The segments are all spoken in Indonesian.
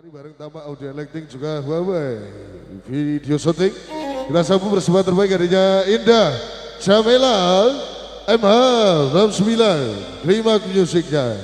Mari bareng Tama Audio Electing juga Huawei video shooting. Kita sambung bersama terbaik adanya Indah Jamela MH 69 Klimak musiknya.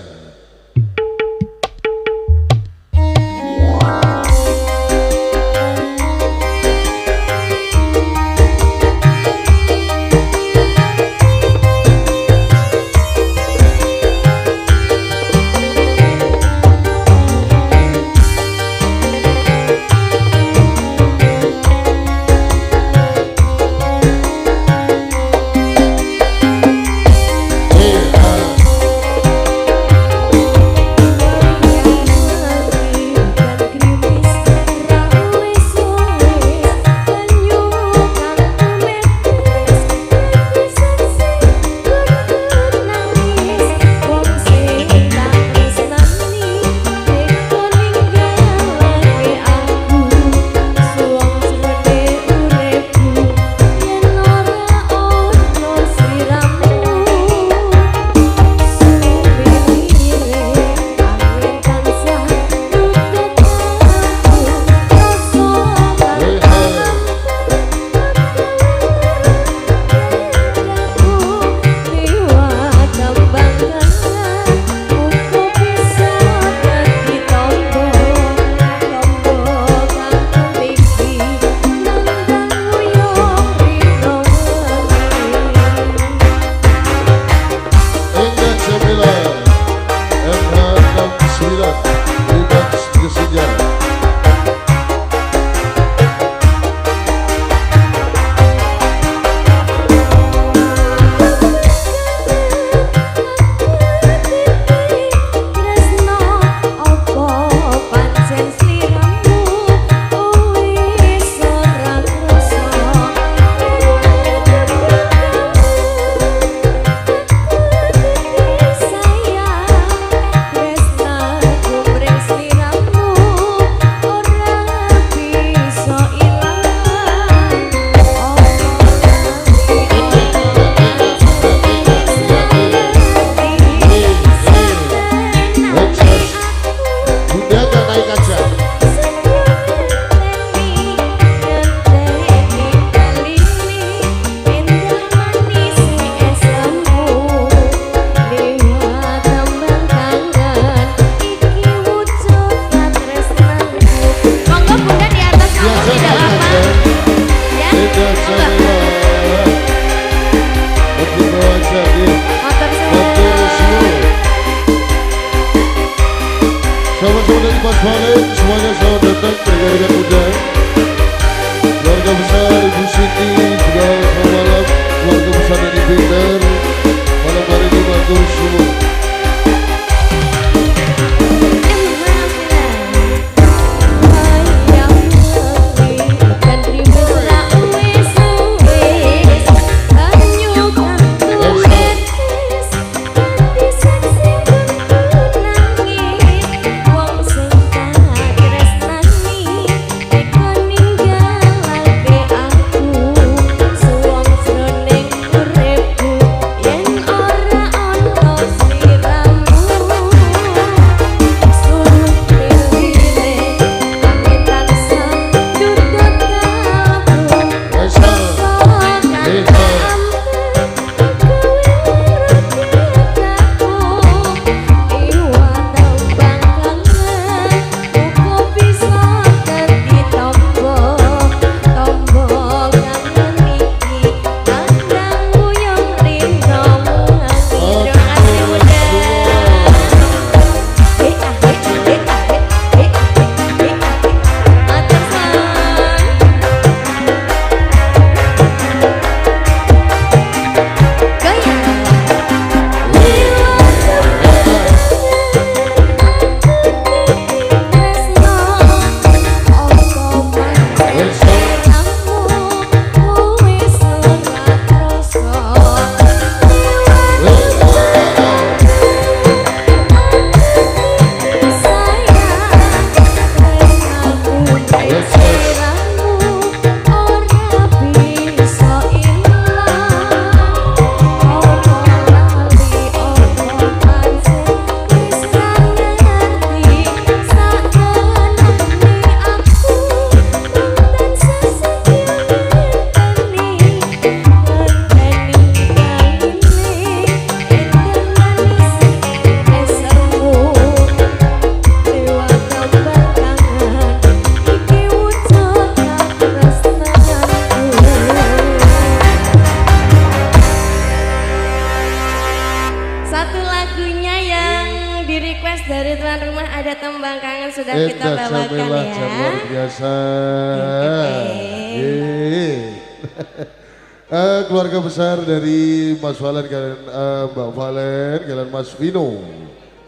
Semuanya selamat datang rekan-rekan muda, keluarga besar Ibu Siti, juga selamat malam keluarga besar dari Peter. Malam hari ini matur suwun. Yen ora ono Satu lagunya yang di request dari tuan rumah ada Tembang Kangen sudah kita bawakan ya. Luar biasa. Keluarga besar dari Mas Valen kalian Mbak Valen kalian Mas Vino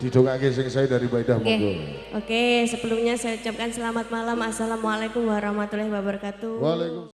didongake sing saya dari Baidah monggo. Oke, sebelumnya saya ucapkan selamat malam. Assalamualaikum warahmatullahi wabarakatuh. Waalaikumsalam.